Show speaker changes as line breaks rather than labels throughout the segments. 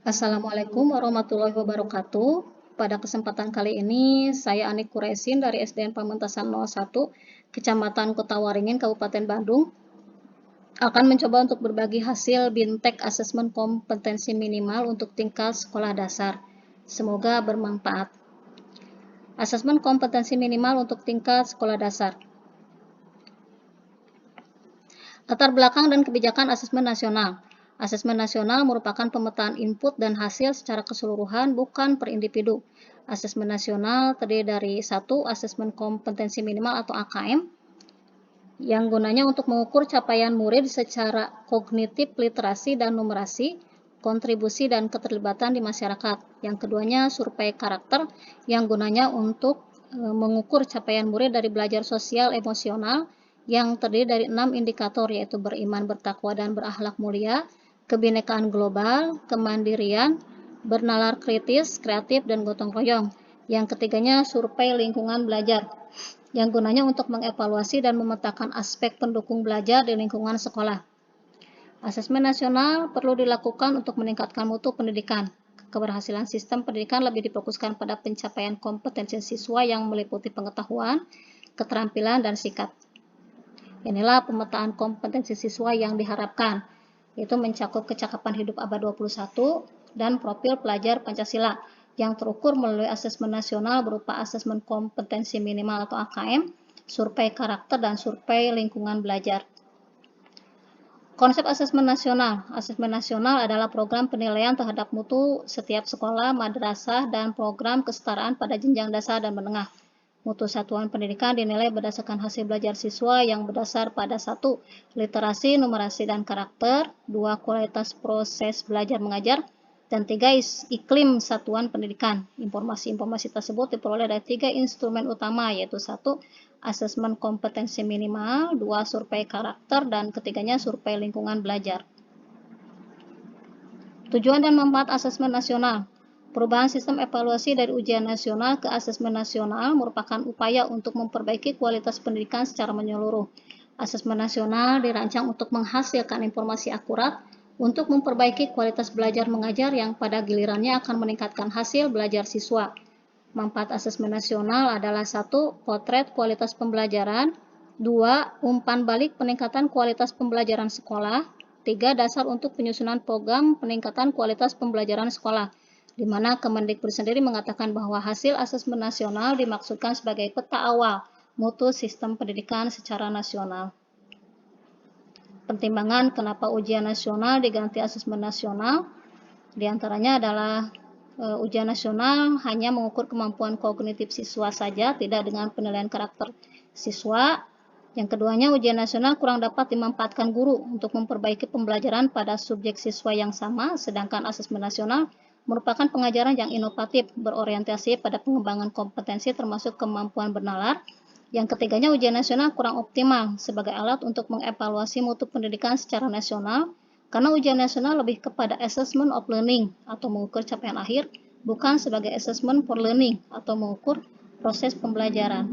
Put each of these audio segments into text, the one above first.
Assalamualaikum warahmatullahi wabarakatuh. Pada kesempatan kali ini, saya Anik Kuresin dari SDN Pamentasan 01, Kecamatan Kota Waringin, Kabupaten Bandung, akan mencoba untuk berbagi hasil BINTEK Asesmen Kompetensi Minimal untuk tingkat sekolah dasar. Semoga bermanfaat. Asesmen kompetensi minimal untuk tingkat sekolah dasar. Latar belakang dan kebijakan asesmen nasional. Asesmen nasional merupakan pemetaan input dan hasil secara keseluruhan, bukan per individu. Asesmen nasional terdiri dari 1. Asesmen kompetensi minimal atau AKM, yang gunanya untuk mengukur capaian murid secara kognitif, literasi, dan numerasi, kontribusi dan keterlibatan di masyarakat. Yang keduanya survei karakter, yang gunanya untuk mengukur capaian murid dari belajar sosial emosional, yang terdiri dari 6 indikator, yaitu beriman, bertakwa, dan berakhlak mulia, kebinekaan global, kemandirian, bernalar kritis, kreatif, dan gotong royong. Yang ketiganya survei lingkungan belajar, yang gunanya untuk mengevaluasi dan memetakan aspek pendukung belajar di lingkungan sekolah. Asesmen nasional perlu dilakukan untuk meningkatkan mutu pendidikan. Keberhasilan sistem pendidikan lebih difokuskan pada pencapaian kompetensi siswa yang meliputi pengetahuan, keterampilan, dan sikap. Inilah pemetaan kompetensi siswa yang diharapkan, yaitu mencakup kecakapan hidup abad 21 dan profil pelajar Pancasila yang terukur melalui asesmen nasional berupa asesmen kompetensi minimal atau AKM, survei karakter, dan survei lingkungan belajar. Konsep asesmen nasional. Asesmen nasional adalah program penilaian terhadap mutu setiap sekolah, madrasah, dan program kesetaraan pada jenjang dasar dan menengah. Mutu satuan pendidikan dinilai berdasarkan hasil belajar siswa yang berdasar pada 1. Literasi, numerasi, dan karakter, 2. Kualitas proses belajar mengajar, dan 3. Iklim satuan pendidikan. Informasi-informasi tersebut diperoleh dari 3 instrumen utama, yaitu 1. Asesmen kompetensi minimal, 2. Survei karakter, dan ketiganya survei lingkungan belajar. Tujuan dan manfaat asesmen nasional. Perubahan sistem evaluasi dari ujian nasional ke asesmen nasional merupakan upaya untuk memperbaiki kualitas pendidikan secara menyeluruh. Asesmen nasional dirancang untuk menghasilkan informasi akurat untuk memperbaiki kualitas belajar mengajar yang pada gilirannya akan meningkatkan hasil belajar siswa. Manfaat asesmen nasional adalah 1. Potret kualitas pembelajaran, 2. Umpan balik peningkatan kualitas pembelajaran sekolah, 3. Dasar untuk penyusunan program peningkatan kualitas pembelajaran sekolah, di mana Kemendikbud sendiri mengatakan bahwa hasil asesmen nasional dimaksudkan sebagai peta awal mutu sistem pendidikan secara nasional. Pertimbangan kenapa ujian nasional diganti asesmen nasional, diantaranya adalah ujian nasional hanya mengukur kemampuan kognitif siswa saja, tidak dengan penilaian karakter siswa. Yang keduanya, ujian nasional kurang dapat dimanfaatkan guru untuk memperbaiki pembelajaran pada subjek siswa yang sama, sedangkan asesmen nasional merupakan pengajaran yang inovatif, berorientasi pada pengembangan kompetensi termasuk kemampuan bernalar. Yang ketiganya, ujian nasional kurang optimal sebagai alat untuk mengevaluasi mutu pendidikan secara nasional, karena ujian nasional lebih kepada assessment of learning atau mengukur capaian akhir, bukan sebagai assessment for learning atau mengukur proses pembelajaran.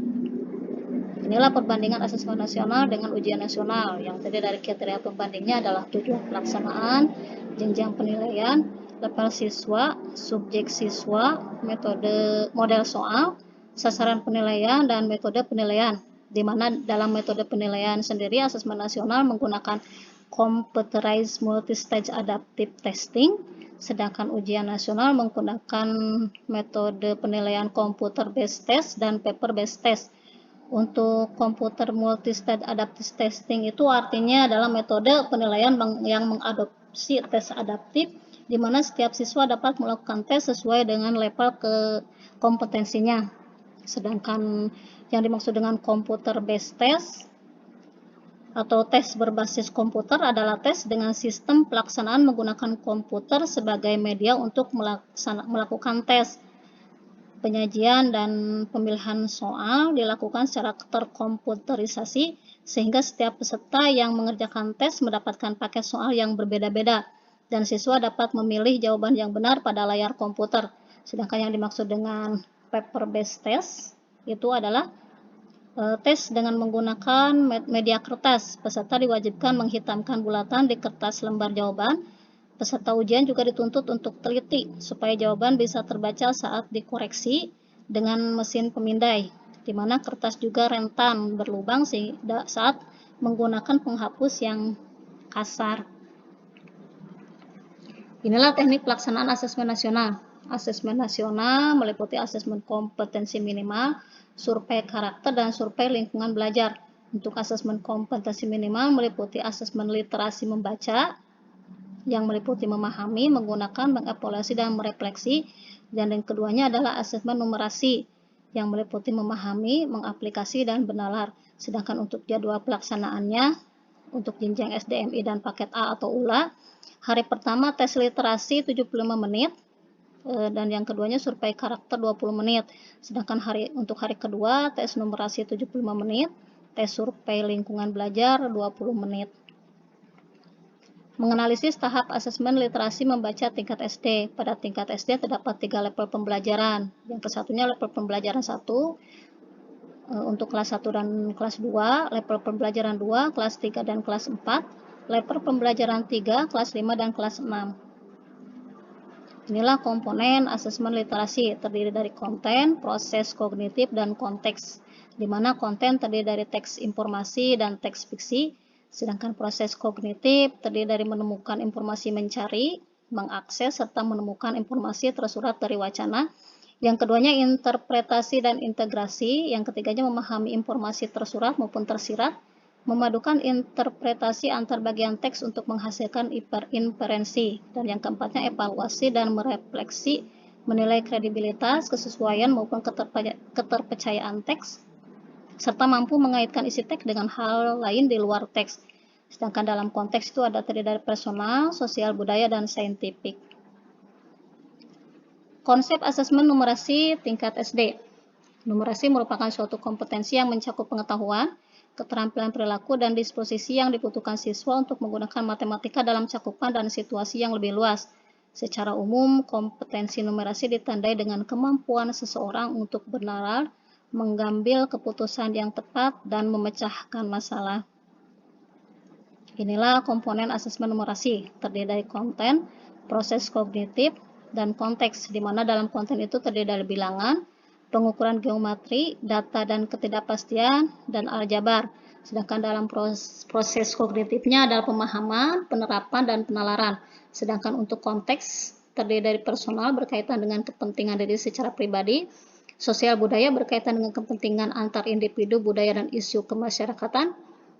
Inilah perbandingan asesmen nasional dengan ujian nasional, yang terdiri dari kriteria pembandingnya adalah tujuan pelaksanaan, jenjang penilaian, level siswa, subjek siswa, metode model soal, sasaran penilaian, dan metode penilaian, di mana dalam metode penilaian sendiri asesmen nasional menggunakan computerized multi-stage adaptive testing, sedangkan ujian nasional menggunakan metode penilaian computer based test dan paper based test. Untuk computer multi-stage adaptive testing itu artinya adalah metode penilaian yang mengadopsi tes adaptif, di mana setiap siswa dapat melakukan tes sesuai dengan level kompetensinya. Sedangkan yang dimaksud dengan computer based test atau tes berbasis komputer adalah tes dengan sistem pelaksanaan menggunakan komputer sebagai media untuk melakukan tes. Penyajian dan pemilihan soal dilakukan secara terkomputerisasi, sehingga setiap peserta yang mengerjakan tes mendapatkan paket soal yang berbeda-beda, dan siswa dapat memilih jawaban yang benar pada layar komputer. Sedangkan yang dimaksud dengan paper based test itu adalah tes dengan menggunakan media kertas. Peserta diwajibkan menghitamkan bulatan di kertas lembar jawaban Peserta ujian juga dituntut untuk teliti supaya jawaban bisa terbaca saat dikoreksi dengan mesin pemindai, di mana kertas juga rentan berlubang saat menggunakan penghapus yang kasar. Inilah teknik pelaksanaan asesmen nasional. Asesmen nasional meliputi asesmen kompetensi minimal, survei karakter, dan survei lingkungan belajar. Untuk asesmen kompetensi minimal meliputi asesmen literasi membaca, yang meliputi memahami, menggunakan, mengevaluasi, dan merefleksi. Dan yang keduanya adalah asesmen numerasi, yang meliputi memahami, mengaplikasi, dan menalar. Sedangkan untuk jadwal pelaksanaannya, untuk jenjang SDMI dan paket A atau ULA, hari pertama tes literasi 75 menit, dan yang keduanya survei karakter 20 menit. Sedangkan untuk hari kedua tes numerasi 75 menit, tes survei lingkungan belajar 20 menit. Menganalisis tahap asesmen literasi membaca tingkat SD. Pada tingkat SD terdapat 3 level pembelajaran. Yang kesatunya level pembelajaran 1, untuk kelas 1 dan kelas 2, level pembelajaran 2, kelas 3 dan kelas 4, level pembelajaran 3, kelas 5 dan kelas 6. Inilah komponen asesmen literasi, terdiri dari konten, proses kognitif, dan konteks, di mana konten terdiri dari teks informasi dan teks fiksi, sedangkan proses kognitif terdiri dari menemukan informasi mencari, mengakses, serta menemukan informasi tersurat dari wacana. Yang keduanya interpretasi dan integrasi, yang ketiganya memahami informasi tersurat maupun tersirat, memadukan interpretasi antar bagian teks untuk menghasilkan inferensi, dan yang keempatnya evaluasi dan merefleksi, menilai kredibilitas, kesesuaian maupun keterpercayaan teks, serta mampu mengaitkan isi teks dengan hal lain di luar teks. Sedangkan dalam konteks itu ada terdiri dari personal, sosial, budaya, dan saintifik. Konsep asesmen numerasi tingkat SD. Numerasi merupakan suatu kompetensi yang mencakup pengetahuan, keterampilan perilaku, dan disposisi yang dibutuhkan siswa untuk menggunakan matematika dalam cakupan dan situasi yang lebih luas. Secara umum, kompetensi numerasi ditandai dengan kemampuan seseorang untuk bernalar, mengambil keputusan yang tepat, dan memecahkan masalah. Inilah komponen asesmen numerasi, terdiri dari konten, proses kognitif, dan konteks, di mana dalam konten itu terdiri dari bilangan, pengukuran geometri, data dan ketidakpastian, dan aljabar. Sedangkan dalam proses kognitifnya adalah pemahaman, penerapan, dan penalaran. Sedangkan untuk konteks terdiri dari personal berkaitan dengan kepentingan diri secara pribadi, sosial budaya berkaitan dengan kepentingan antar individu, budaya, dan isu kemasyarakatan,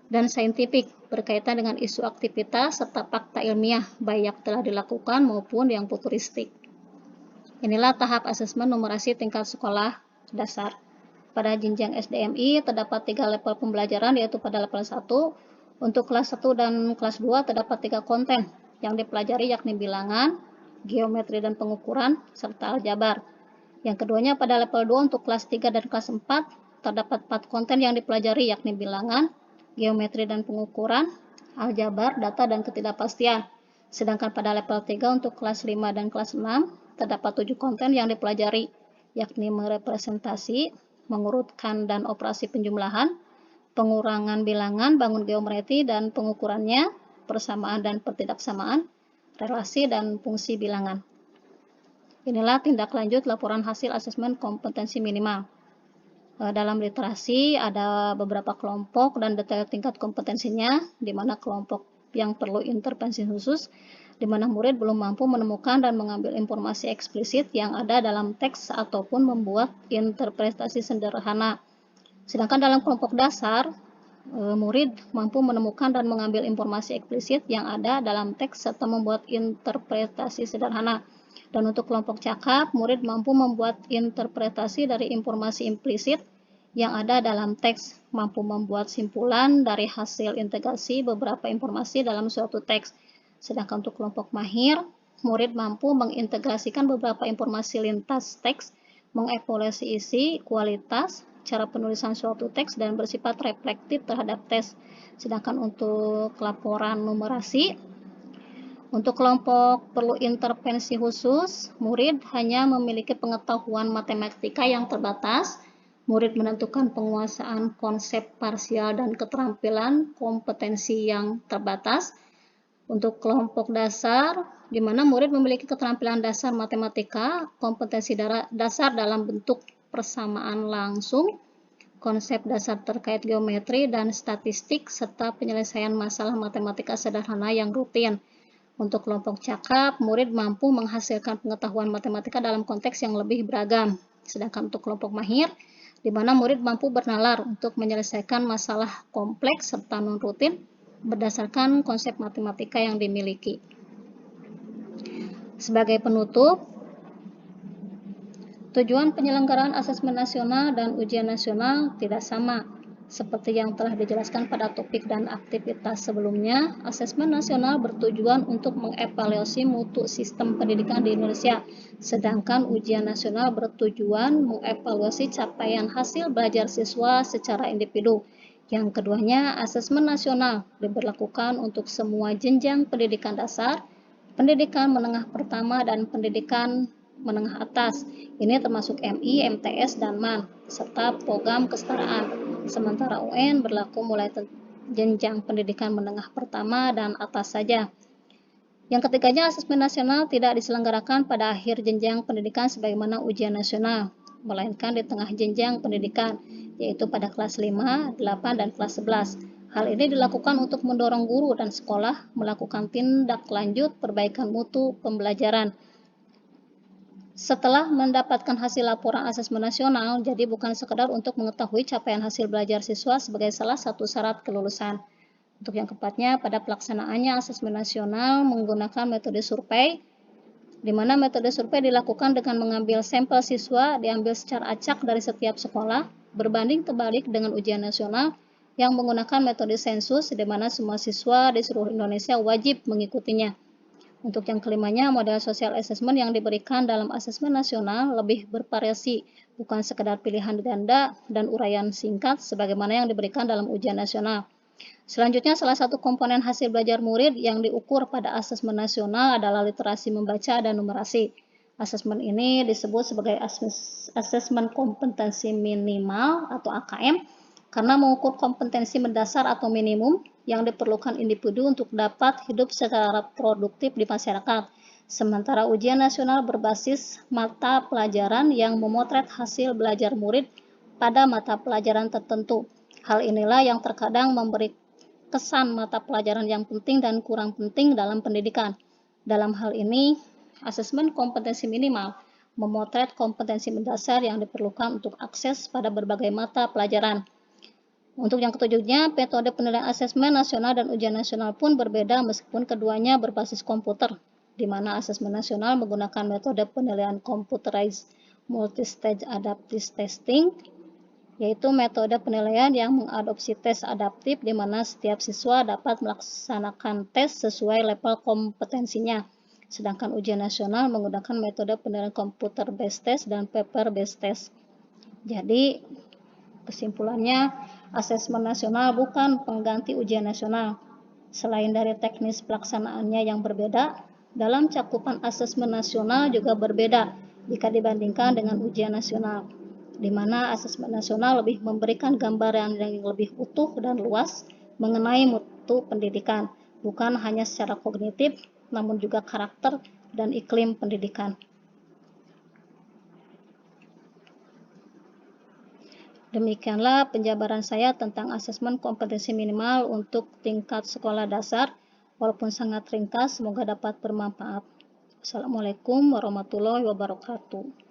dan saintifik berkaitan dengan isu aktivitas serta fakta ilmiah, baik yang telah dilakukan maupun yang futuristik. Inilah tahap asesmen numerasi tingkat sekolah dasar. Pada jenjang SDMI terdapat 3 level pembelajaran, yaitu pada level 1, untuk kelas 1 dan kelas 2 terdapat 3 konten yang dipelajari, yakni bilangan, geometri dan pengukuran, serta aljabar. Yang keduanya pada level 2 untuk kelas 3 dan kelas 4 terdapat 4 konten yang dipelajari, yakni bilangan, geometri dan pengukuran, aljabar, data, dan ketidakpastian. Sedangkan pada level 3 untuk kelas 5 dan kelas 6 terdapat 7 konten yang dipelajari, yakni merepresentasi, mengurutkan dan operasi penjumlahan, pengurangan bilangan, bangun geometri dan pengukurannya, persamaan dan pertidaksamaan, relasi dan fungsi bilangan. Inilah tindak lanjut laporan hasil asesmen kompetensi minimal. Dalam literasi ada beberapa kelompok dan detail tingkat kompetensinya, di mana kelompok yang perlu intervensi khusus, di mana murid belum mampu menemukan dan mengambil informasi eksplisit yang ada dalam teks ataupun membuat interpretasi sederhana. Sedangkan dalam kelompok dasar, murid mampu menemukan dan mengambil informasi eksplisit yang ada dalam teks serta membuat interpretasi sederhana. Dan untuk kelompok cakap, murid mampu membuat interpretasi dari informasi implisit yang ada dalam teks, mampu membuat simpulan dari hasil integrasi beberapa informasi dalam suatu teks. Sedangkan untuk kelompok mahir, murid mampu mengintegrasikan beberapa informasi lintas teks, mengevaluasi isi, kualitas, cara penulisan suatu teks, dan bersifat reflektif terhadap teks. Sedangkan untuk laporan numerasi, untuk kelompok perlu intervensi khusus, murid hanya memiliki pengetahuan matematika yang terbatas. Murid menentukan penguasaan konsep parsial dan keterampilan kompetensi yang terbatas. Untuk kelompok dasar, di mana murid memiliki keterampilan dasar matematika, kompetensi dasar dalam bentuk persamaan langsung, konsep dasar terkait geometri dan statistik, serta penyelesaian masalah matematika sederhana yang rutin. Untuk kelompok cakap, murid mampu menghasilkan pengetahuan matematika dalam konteks yang lebih beragam. Sedangkan untuk kelompok mahir, di mana murid mampu bernalar untuk menyelesaikan masalah kompleks serta non-rutin berdasarkan konsep matematika yang dimiliki. Sebagai penutup, tujuan penyelenggaraan asesmen nasional dan ujian nasional tidak sama. Seperti yang telah dijelaskan pada topik dan aktivitas sebelumnya, asesmen nasional bertujuan untuk mengevaluasi mutu sistem pendidikan di Indonesia, sedangkan ujian nasional bertujuan mengevaluasi capaian hasil belajar siswa secara individu. Yang keduanya, asesmen nasional diberlakukan untuk semua jenjang pendidikan dasar, pendidikan menengah pertama, dan pendidikan menengah atas. Ini termasuk MI, MTS, dan MAN, serta program kesetaraan. Sementara UN berlaku mulai jenjang pendidikan menengah pertama dan atas saja. Yang ketiganya, asesmen nasional tidak diselenggarakan pada akhir jenjang pendidikan sebagaimana ujian nasional, melainkan di tengah jenjang pendidikan, yaitu pada kelas 5, 8, dan kelas 11. Hal ini dilakukan untuk mendorong guru dan sekolah melakukan tindak lanjut perbaikan mutu pembelajaran. Setelah mendapatkan hasil laporan asesmen nasional, jadi bukan sekedar untuk mengetahui capaian hasil belajar siswa sebagai salah satu syarat kelulusan. Untuk yang keempatnya, pada pelaksanaannya asesmen nasional menggunakan metode survei, di mana metode survei dilakukan dengan mengambil sampel siswa diambil secara acak dari setiap sekolah, berbanding terbalik dengan ujian nasional yang menggunakan metode sensus, di mana semua siswa di seluruh Indonesia wajib mengikutinya. Untuk yang kelimanya, model social assessment yang diberikan dalam asesmen nasional lebih bervariasi, bukan sekedar pilihan ganda dan uraian singkat sebagaimana yang diberikan dalam ujian nasional. Selanjutnya, salah satu komponen hasil belajar murid yang diukur pada asesmen nasional adalah literasi membaca dan numerasi. Asesmen ini disebut sebagai asesmen kompetensi minimal atau AKM karena mengukur kompetensi mendasar atau minimum yang diperlukan individu untuk dapat hidup secara produktif di masyarakat. Sementara ujian nasional berbasis mata pelajaran yang memotret hasil belajar murid pada mata pelajaran tertentu. Hal inilah yang terkadang memberi kesan mata pelajaran yang penting dan kurang penting dalam pendidikan. Dalam hal ini, asesmen kompetensi minimal memotret kompetensi mendasar yang diperlukan untuk akses pada berbagai mata pelajaran. Untuk yang ketujuhnya, metode penilaian asesmen nasional dan ujian nasional pun berbeda meskipun keduanya berbasis komputer, di mana asesmen nasional menggunakan metode penilaian computerized multi-stage adaptive testing, yaitu metode penilaian yang mengadopsi tes adaptif di mana setiap siswa dapat melaksanakan tes sesuai level kompetensinya. Sedangkan ujian nasional menggunakan metode penilaian computer based test dan paper based test. Jadi, kesimpulannya, asesmen nasional bukan pengganti ujian nasional. Selain dari teknis pelaksanaannya yang berbeda, dalam cakupan asesmen nasional juga berbeda jika dibandingkan dengan ujian nasional, di mana asesmen nasional lebih memberikan gambaran yang lebih utuh dan luas mengenai mutu pendidikan, bukan hanya secara kognitif, namun juga karakter dan iklim pendidikan. Demikianlah penjabaran saya tentang asesmen kompetensi minimal untuk tingkat sekolah dasar. Walaupun sangat ringkas, semoga dapat bermanfaat. Assalamualaikum warahmatullahi wabarakatuh.